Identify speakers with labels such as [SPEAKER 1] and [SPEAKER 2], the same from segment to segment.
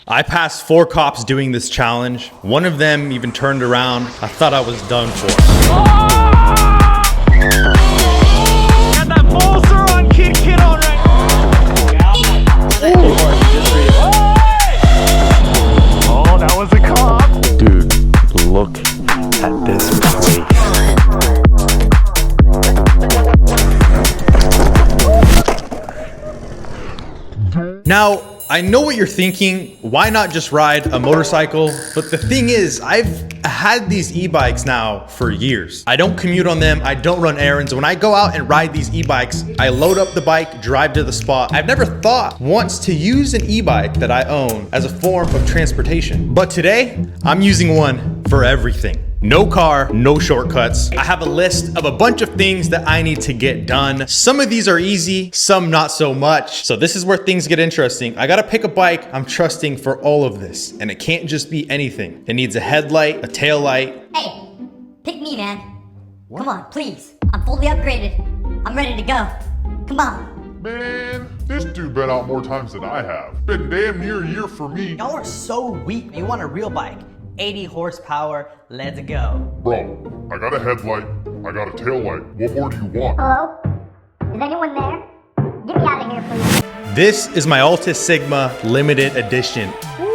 [SPEAKER 1] I passed 4 cops doing this challenge. One of them even turned around. I thought I was done for.
[SPEAKER 2] Got that full Sur Ron kid on right now. Oh, that was a cop.
[SPEAKER 3] Dude, look at this place.
[SPEAKER 1] Now, I know what you're thinking. Why not just ride a motorcycle? But the thing is, I've had these e-bikes now for years. I don't commute on them. I don't run errands. When I go out and ride these e-bikes, I load up the bike, drive to the spot. I've never thought once to use an e-bike that I own as a form of transportation. But today, I'm using one for everything. No car, no shortcuts. I have a list of a bunch of things that I need to get done. Some of these are easy, some not so much. So this is where things get interesting. I gotta pick a bike I'm trusting for all of this. And it can't just be anything. It needs a headlight, a tail light.
[SPEAKER 4] Hey, pick me, man. What? Come on, please. I'm fully upgraded. I'm ready to go. Come on.
[SPEAKER 5] Man, this dude been out more times than I have. Been damn near a year for me.
[SPEAKER 6] Y'all are so weak. You want a real bike. 80 horsepower, let's go.
[SPEAKER 5] Bro, I got a headlight, I got a tail light. What more do you want?
[SPEAKER 4] Hello? Is anyone there? Get me out of here, please.
[SPEAKER 1] This is my Altis Sigma limited edition. Woo!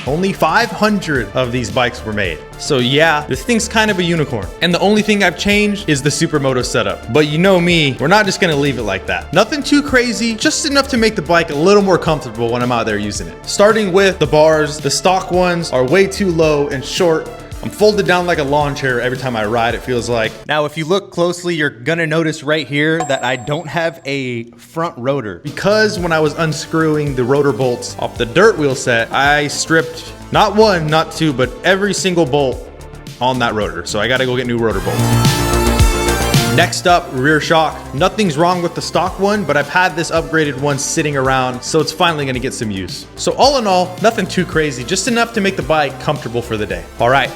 [SPEAKER 1] Only 500 of these bikes were made. So yeah, this thing's kind of a unicorn. And the only thing I've changed is the supermoto setup. But you know me, we're not just gonna leave it like that. Nothing too crazy, just enough to make the bike a little more comfortable when I'm out there using it. Starting with the bars, the stock ones are way too low and short. I'm folded down like a lawn chair every time I ride, it feels like. Now, if you look closely, you're gonna notice right here that I don't have a front rotor. Because when I was unscrewing the rotor bolts off the dirt wheel set, I stripped not one, not two, but every single bolt on that rotor. So I gotta go get new rotor bolts. Next up, rear shock. Nothing's wrong with the stock one, but I've had this upgraded one sitting around, so it's finally gonna get some use. So all in all, nothing too crazy, just enough to make the bike comfortable for the day. All right,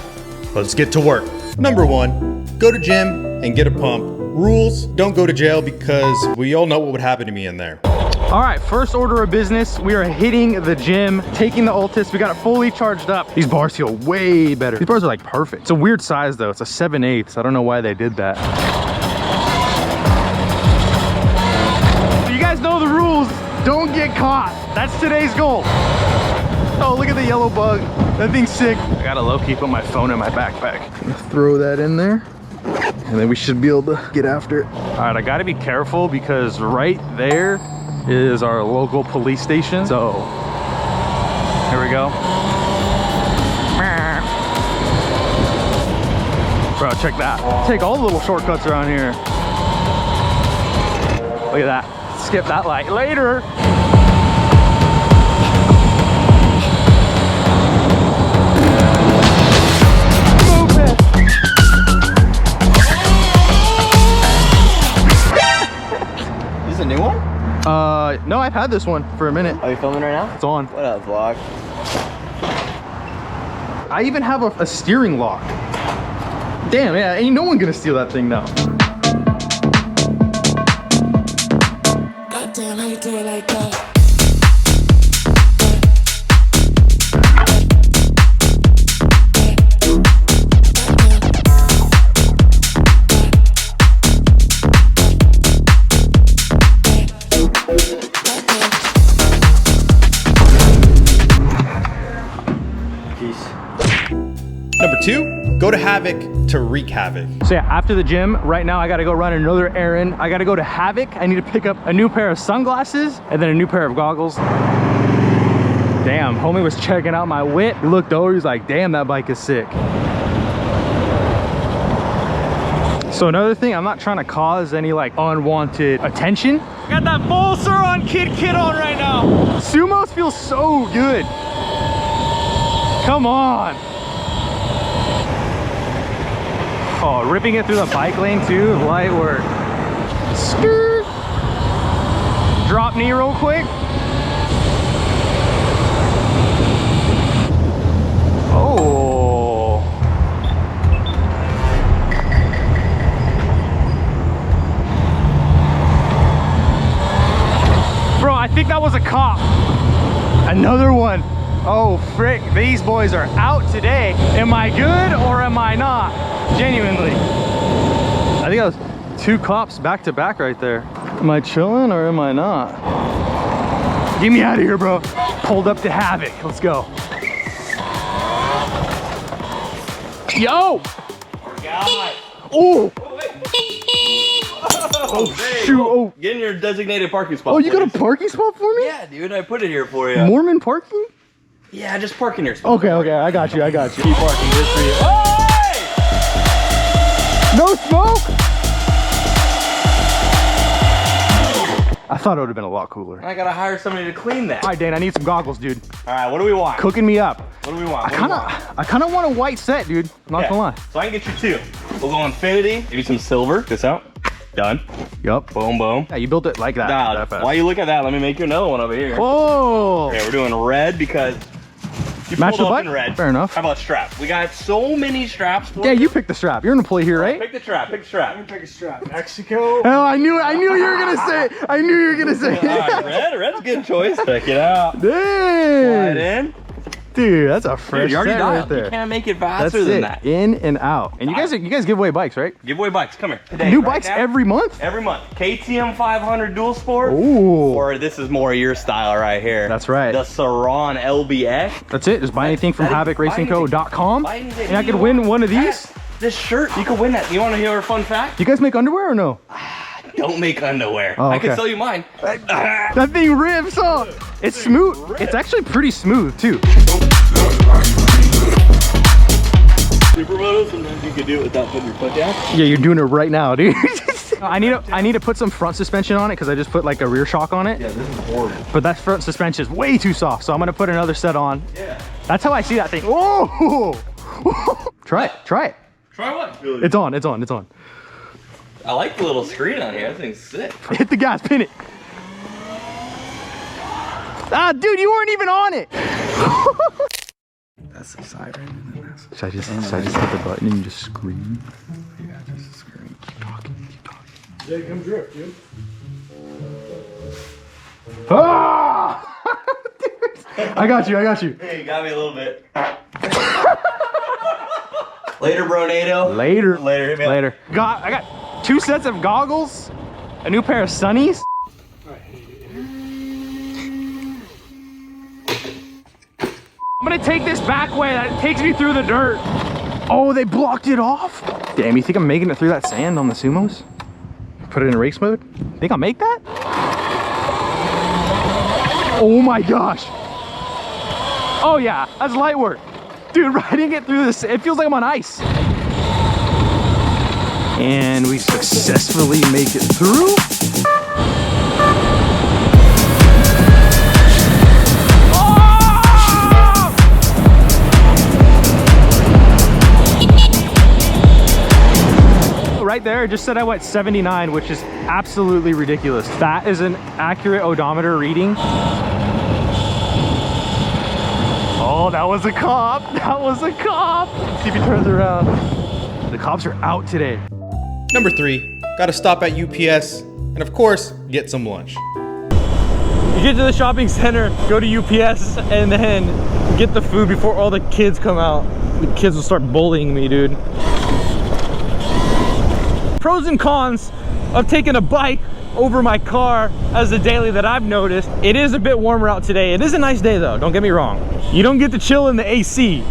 [SPEAKER 1] let's get to work. Number 1, go to gym and get a pump. Rules, don't go to jail because we all know what would happen to me in there.
[SPEAKER 2] All right, first order of business. We are hitting the gym, taking the Altis. We got it fully charged up. These bars feel way better. These bars are like perfect. It's a weird size though. It's a 7/8. I don't know why they did that. You guys know the rules. Don't get caught. That's today's goal. Oh, look at the yellow bug. That thing's sick. I gotta low-key put my phone in my backpack. Throw that in there. And then we should be able to get after it. All right, I gotta be careful because right there is our local police station. So, here we go. Bro, check that. Take all the little shortcuts around here. Look at that. Skip that light later.
[SPEAKER 6] This is a new one?
[SPEAKER 2] No, I've had this one for a minute.
[SPEAKER 6] Are you filming right now?
[SPEAKER 2] It's on.
[SPEAKER 6] What up, vlog?
[SPEAKER 2] I even have a steering lock. Damn, yeah, ain't no one gonna steal that thing now.
[SPEAKER 7] Goddamn, how you do it like that?
[SPEAKER 1] Number 2, go to Havoc to wreak havoc.
[SPEAKER 2] So yeah, after the gym, right now I gotta go run another errand. I gotta go to Havoc. I need to pick up a new pair of sunglasses and then a new pair of goggles. Damn, homie was checking out my whip. He looked over, he's like, damn, that bike is sick. So another thing, I'm not trying to cause any like unwanted attention. Got that full Sur Ron kid on right now. Sumos feel so good. Come on. Oh, ripping it through the bike lane too, light work. Skirt. Drop knee real quick. Oh. Bro, I think that was a cop. Another one. Oh, frick, these boys are out today. Am I good or am I not? Genuinely. I think that was 2 cops back to back right there. Am I chilling or am I not? Get me out of here, bro. Pulled up to Havoc. Let's go. Yo! Oh! Oh, shoot. Oh.
[SPEAKER 7] Get in your designated parking spot.
[SPEAKER 2] Oh, you got
[SPEAKER 7] please.
[SPEAKER 2] a parking spot for me?
[SPEAKER 7] Yeah, dude, I put it here for you.
[SPEAKER 2] Mormon parking?
[SPEAKER 7] Yeah, just park in your spot.
[SPEAKER 2] Okay, okay, I got you, I got you.
[SPEAKER 7] Keep parking just for you. Hey!
[SPEAKER 2] No smoke? I thought it would have been a lot cooler.
[SPEAKER 7] I gotta hire somebody to clean that.
[SPEAKER 2] All right, Dane, I need some goggles, dude.
[SPEAKER 7] All right, what do we want?
[SPEAKER 2] Cooking me up.
[SPEAKER 7] What do we want?
[SPEAKER 2] I kind of want a white set, dude. Not gonna lie.
[SPEAKER 7] So I can get you 2. We'll go infinity, give you some silver. This out. Done.
[SPEAKER 2] Yup.
[SPEAKER 7] Boom, boom.
[SPEAKER 2] Yeah, you built it like that.
[SPEAKER 7] Now,
[SPEAKER 2] that fast.
[SPEAKER 7] while you look at that, let me make you another one over here.
[SPEAKER 2] Oh!
[SPEAKER 7] Okay, we're doing red because you
[SPEAKER 2] Match
[SPEAKER 7] pulled
[SPEAKER 2] the
[SPEAKER 7] up
[SPEAKER 2] bike?
[SPEAKER 7] in red.
[SPEAKER 2] Fair enough.
[SPEAKER 7] How about strap? We got so many straps for
[SPEAKER 2] Yeah, you pick the strap. You're an employee here, right?
[SPEAKER 7] Pick the strap, pick the strap.
[SPEAKER 2] Pick a strap. Mexico. Oh, I knew you were gonna say it. I knew you were gonna say it.
[SPEAKER 7] All right, red's a good choice. Check it out.
[SPEAKER 2] Dang.
[SPEAKER 7] Slide in.
[SPEAKER 2] Dude, that's a fresh
[SPEAKER 7] Dude, you already
[SPEAKER 2] set
[SPEAKER 7] dialed.
[SPEAKER 2] right there.
[SPEAKER 7] You can't make it faster
[SPEAKER 2] That's
[SPEAKER 7] than
[SPEAKER 2] it.
[SPEAKER 7] that.
[SPEAKER 2] In and out. And you guys give away bikes, right?
[SPEAKER 7] Giveaway bikes, come here. Today,
[SPEAKER 2] New
[SPEAKER 7] right
[SPEAKER 2] bikes
[SPEAKER 7] now,
[SPEAKER 2] every month?
[SPEAKER 7] Every month. KTM 500 Dual Sport.
[SPEAKER 2] Ooh.
[SPEAKER 7] Or this is more your style right here.
[SPEAKER 2] That's right.
[SPEAKER 7] The Sur Ron LBX.
[SPEAKER 2] That's it. Just buy anything from HavocRacingCo.com.
[SPEAKER 7] Buy anything.
[SPEAKER 2] And I could win one of these.
[SPEAKER 7] This shirt, you could win that. You want to hear a fun fact?
[SPEAKER 2] You guys make underwear or no?
[SPEAKER 7] Don't make underwear.
[SPEAKER 2] Oh,
[SPEAKER 7] I can
[SPEAKER 2] okay.
[SPEAKER 7] sell you mine.
[SPEAKER 2] That thing rips up. It's smooth. It's actually pretty smooth too.
[SPEAKER 7] Supermoto, sometimes you can do it without putting your foot down.
[SPEAKER 2] Yeah, you're doing it right now, dude. I need to put some front suspension on it because I just put like a rear shock on it.
[SPEAKER 7] Yeah, this is horrible.
[SPEAKER 2] But that front suspension is way too soft, so I'm gonna put another set on.
[SPEAKER 7] Yeah.
[SPEAKER 2] That's how I see that thing. Whoa! Try it.
[SPEAKER 7] Try what?
[SPEAKER 2] It's on. It's on. It's on.
[SPEAKER 7] I like the little screen on here. That thing's sick.
[SPEAKER 2] Hit the gas, pin it. Ah, dude, you weren't even on it.
[SPEAKER 3] That's the siren.
[SPEAKER 2] Should I just hit the button and just scream?
[SPEAKER 3] Yeah, just scream. Keep talking. Keep talking.
[SPEAKER 2] Yeah, come drift, dude. Ah! Dude. I got you.
[SPEAKER 7] Hey, you got me a little bit. Later, Bronado.
[SPEAKER 2] Later.
[SPEAKER 7] Hit me up.
[SPEAKER 2] Later. I got 2 sets of goggles, a new pair of sunnies. I'm gonna take this back way that takes me through the dirt. Oh, they blocked it off. Damn, you think I'm making it through that sand on the Sumos? Put it in race mode? Think I'll make that? Oh my gosh. Oh yeah, that's light work. Dude, riding it through this, it feels like I'm on ice. And we successfully make it through. Right there, it just said I went 79, which is absolutely ridiculous. That is an accurate odometer reading. Oh, that was a cop. That was a cop. Let's see if he turns around. The cops are out today.
[SPEAKER 1] Number 3, gotta stop at UPS and of course, get some lunch.
[SPEAKER 2] You get to the shopping center, go to UPS, and then get the food before all the kids come out. The kids will start bullying me, dude. Pros and cons of taking a bike over my car as a daily that I've noticed. It is a bit warmer out today. It is a nice day though, don't get me wrong. You don't get to chill in the AC.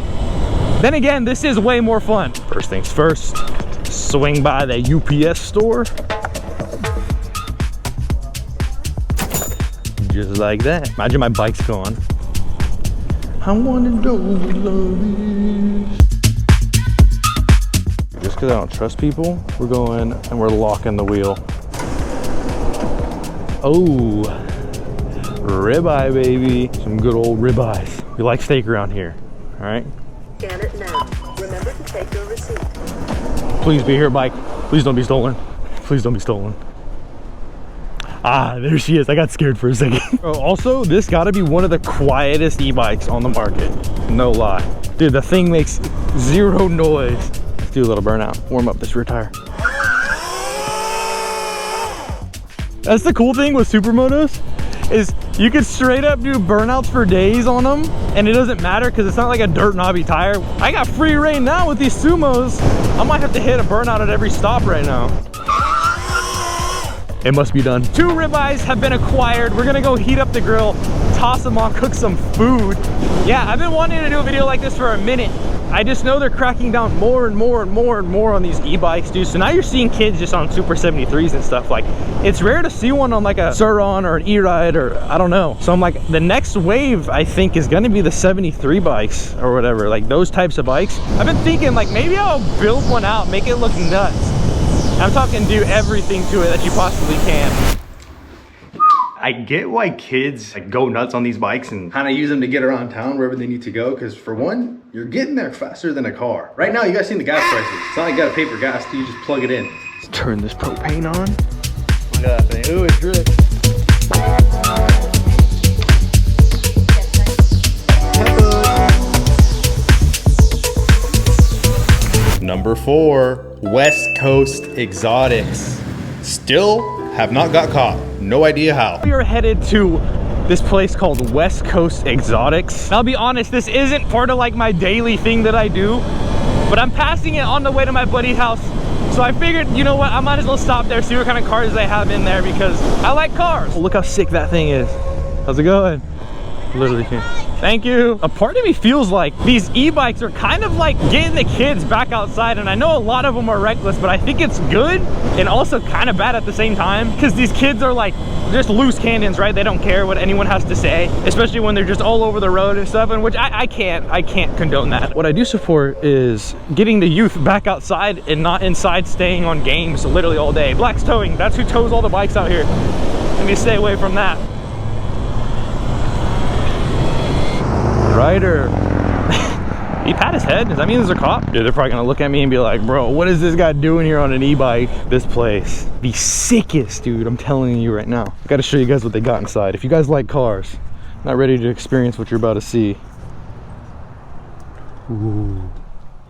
[SPEAKER 2] Then again, this is way more fun. First things first, swing by the UPS store. Just like that. Imagine my bike's gone. I wanna know what love is. Just because I don't trust people, we're going and we're locking the wheel. Oh, ribeye, baby. Some good old ribeyes. We like steak around here, all right?
[SPEAKER 8] Scan it now. Remember to take your receipt.
[SPEAKER 2] Please be here, bike. Please don't be stolen. Please don't be stolen. Ah, there she is. I got scared for a second. Oh, also, this gotta be one of the quietest e-bikes on the market. No lie. Dude, the thing makes zero noise. Let's do a little burnout. Warm up this rear tire. That's the cool thing with supermotos. is you could straight up do burnouts for days on them, and it doesn't matter because it's not like a dirt knobby tire. I got free reign now with these Sumos. I might have to hit a burnout at every stop right now. It must be done. 2 ribeyes have been acquired. We're gonna go heat up the grill, toss them on, cook some food. Yeah, I've been wanting to do a video like this for a minute. I just know they're cracking down more and more and more and more on these e-bikes, dude. So now you're seeing kids just on Super 73s and stuff. Like, it's rare to see one on like a Sur Ron or an e-ride or I don't know. So I'm like, the next wave I think is gonna be the 73 bikes or whatever, like those types of bikes. I've been thinking like maybe I'll build one out, make it look nuts. I'm talking do everything to it that you possibly can. I get why kids like go nuts on these bikes and kind of use them to get around town wherever they need to go. Because for one, you're getting there faster than a car. Right now, you guys seen the gas prices. It's not like you gotta pay for gas, you just plug it in. Let's turn this propane on. Look at that thing. Ooh, it drips.
[SPEAKER 1] Number 4, West Coast Exotics. Still have not got caught. No idea how.
[SPEAKER 2] We are headed to this place called West Coast Exotics. And I'll be honest, this isn't part of like my daily thing that I do, but I'm passing it on the way to my buddy's house. So I figured, you know what, I might as well stop there, see what kind of cars they have in there because I like cars. Oh, look how sick that thing is. How's it going? Literally can't. Thank you. A part of me feels like these e-bikes are kind of like getting the kids back outside, and I know a lot of them are reckless, but I think it's good and also kind of bad at the same time because these kids are like just loose cannons, right? They don't care what anyone has to say, especially when they're just all over the road and stuff, and which I can't condone that. What I do support is getting the youth back outside and not inside staying on games literally all day. Black's towing, that's who tows all the bikes out here. Let me stay away from that. Rider. He pat his head. Does that mean there's a cop? Dude, they're probably gonna look at me and be like, bro, what is this guy doing here on an e-bike? This place, the sickest, dude. I'm telling you right now. I gotta show you guys what they got inside. If you guys like cars, not ready to experience what you're about to see. Ooh,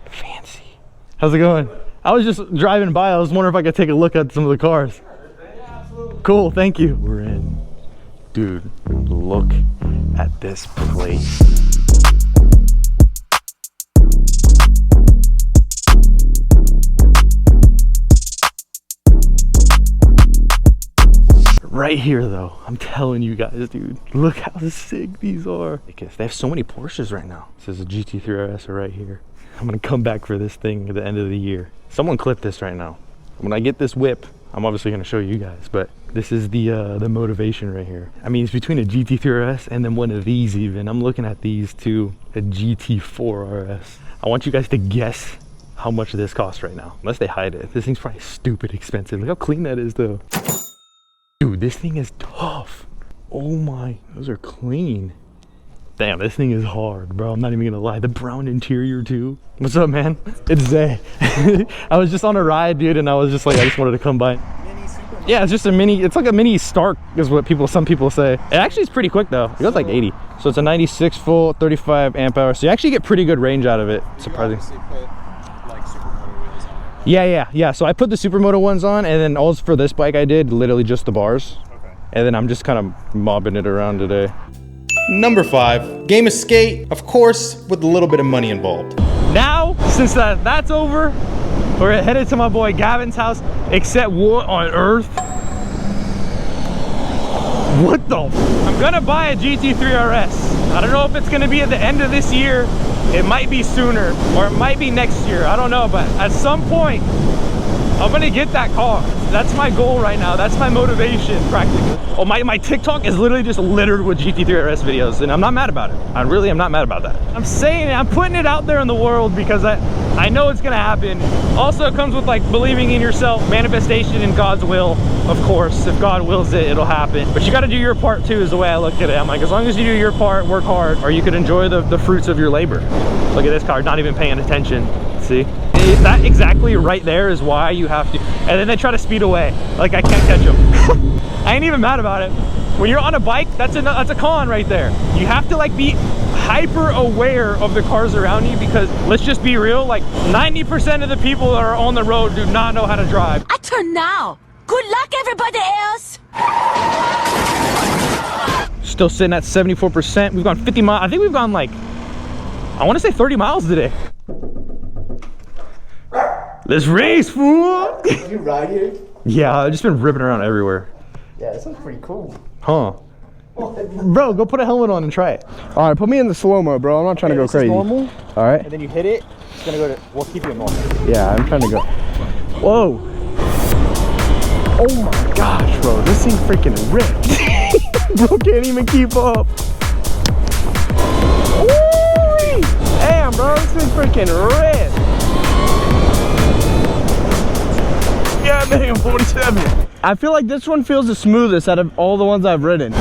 [SPEAKER 2] fancy. How's it going? I was just driving by. I was wondering if I could take a look at some of the cars. Yeah, absolutely. Cool, thank you. We're in. Dude, look at this place. Right here though, I'm telling you guys, dude, look how sick these are. Because they have so many Porsches right now. This is a GT3 RS right here. I'm gonna come back for this thing at the end of the year. Someone clip this right now. When I get this whip, I'm obviously gonna show you guys, but this is the motivation right here. I mean, it's between a GT3 RS and then one of these even. I'm looking at these two, a GT4 RS. I want you guys to guess how much this costs right now, unless they hide it. This thing's probably stupid expensive. Look how clean that is though. Dude, this thing is tough. Oh my, those are clean. Damn, this thing is hard, bro. I'm not even gonna lie. The brown interior too. What's up, man? It's Zay. I was just on a ride, dude, and I was just like, I just wanted to come by. Yeah, it's just a mini, it's like a mini Stark is what some people say. It actually is pretty quick though. It goes like 80. So it's a 96 full, 35 amp hour. So you actually get pretty good range out of it, surprising. Yeah. So I put the supermoto ones on, and then all for this bike I did literally just the bars. Okay. And then I'm just kind of mobbing it around today.
[SPEAKER 1] Number 5, game of skate, of course, with a little bit of money involved.
[SPEAKER 2] Now, since that's over, we're headed to my boy Gavin's house, except what on earth? What the? I'm gonna buy a GT3 RS. I don't know if it's gonna be at the end of this year. It might be sooner, or it might be next year. I don't know, but at some point, I'm gonna get that car. That's my goal right now. That's my motivation, practically. Oh, my TikTok is literally just littered with GT3 RS videos, and I'm not mad about it. I really am not mad about that. I'm saying it, I'm putting it out there in the world because I know it's gonna happen. Also, it comes with like believing in yourself, manifestation, and God's will. Of course, if God wills it, it'll happen. But you gotta do your part too, is the way I look at it. I'm like, as long as you do your part, work hard, or you could enjoy the fruits of your labor. Look at this car, not even paying attention. See? That exactly right there is why you have to. And then they try to speed away. Like I can't catch them. I ain't even mad about it. When you're on a bike, that's a con right there. You have to like be hyper aware of the cars around you, because let's just be real, like 90% of the people that are on the road do not know how to drive.
[SPEAKER 9] I turn now. Good luck, everybody else.
[SPEAKER 2] Still sitting at 74%. We've gone 50 miles. I think we've gone like, I want to say 30 miles today. Let's race, fool!
[SPEAKER 9] You ride here?
[SPEAKER 2] Yeah, I've just been ripping around everywhere.
[SPEAKER 9] Yeah, this one's pretty cool.
[SPEAKER 2] Huh. Bro, go put a helmet on and try it.
[SPEAKER 9] All right, put me in the slow-mo, bro. I'm not trying to go crazy.
[SPEAKER 2] Normal.
[SPEAKER 9] All right.
[SPEAKER 2] And then you hit it, it's gonna go to, we'll keep you in normal.
[SPEAKER 9] Yeah, I'm trying to go.
[SPEAKER 2] Whoa.
[SPEAKER 9] Oh my gosh, bro. This thing freaking ripped. Bro can't even keep up. Ooh-wee. Damn, bro. This thing's freaking ripped. Yeah, damn, 47. I feel like this one feels the smoothest out of all the ones I've ridden.
[SPEAKER 10] This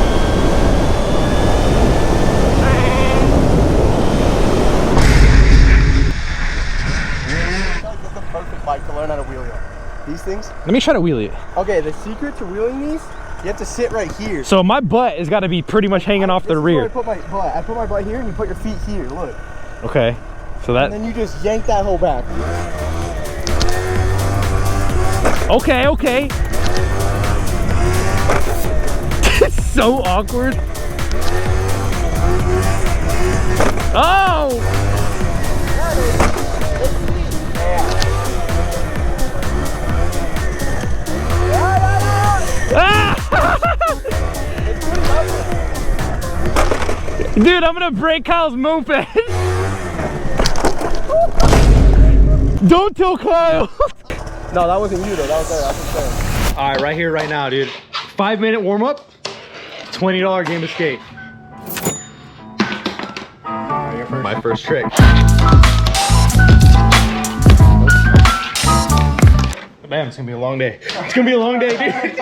[SPEAKER 10] is the perfect bike to learn how to wheelie on. These things.
[SPEAKER 2] Let me try to wheelie it.
[SPEAKER 10] Okay, the secret to wheeling these, you have to sit right here.
[SPEAKER 2] So my butt has got to be pretty much hanging off the rear.
[SPEAKER 10] I put my butt here, and you put your feet here. Look.
[SPEAKER 2] Okay. So that.
[SPEAKER 10] And then you just yank that whole back.
[SPEAKER 2] Okay, okay. It's so awkward. Oh! Ah! Dude, I'm gonna break Kyle's moped. Don't tell Kyle.
[SPEAKER 10] No, that wasn't you though. That was there. That's what I'm saying.
[SPEAKER 2] All right, right here, right now, dude. 5-minute warm up, $20 game of skate. My first trick. Damn, it's gonna be a long day. It's gonna be a long day, dude.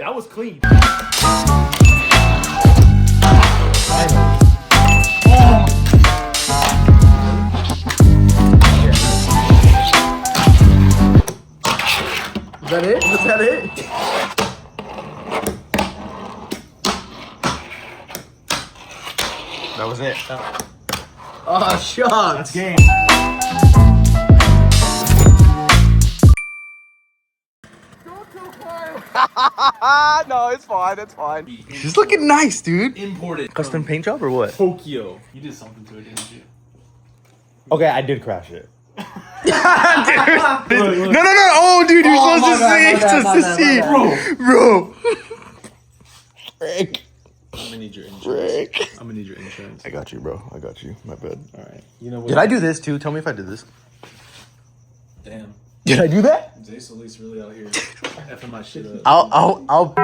[SPEAKER 2] That was clean.
[SPEAKER 10] Is that it? Was that it?
[SPEAKER 2] That was it.
[SPEAKER 10] Oh, shucks.
[SPEAKER 2] That's game.
[SPEAKER 10] No, it's fine. It's fine.
[SPEAKER 9] She's looking nice, dude.
[SPEAKER 7] Imported.
[SPEAKER 9] Custom paint job or what?
[SPEAKER 7] Tokyo. You did something to it, didn't you?
[SPEAKER 2] Okay, I did crash it.
[SPEAKER 9] No. Oh, dude, you're supposed to see. Bro. Frick.
[SPEAKER 7] I'm gonna need your insurance. I'm gonna need your insurance.
[SPEAKER 9] I got you, bro. I got you. My bad.
[SPEAKER 7] All right. You know what?
[SPEAKER 9] Did I do this too? Tell me if I did this.
[SPEAKER 7] Damn.
[SPEAKER 9] Did I do that?
[SPEAKER 7] Solis really out here effing my shit up.
[SPEAKER 9] I'll